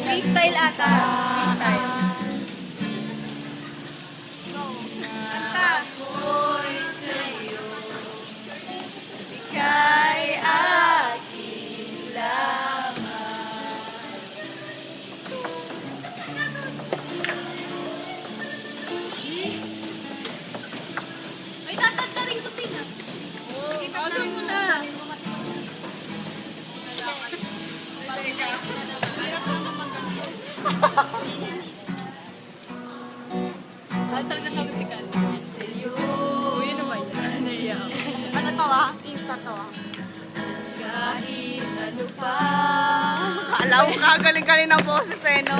Freestyle ata. Freestyle. Kanta. Ako'y sa'yo. Ika'y aking lamang. Ay, tatanda rin ko sila. Ano mo na? Altar na siya vertical. Uy, ano ba yan? Ano to ah? Insta to ah. Kahit ano pa. Alam mo ka, galing-galing ng boses eh, no?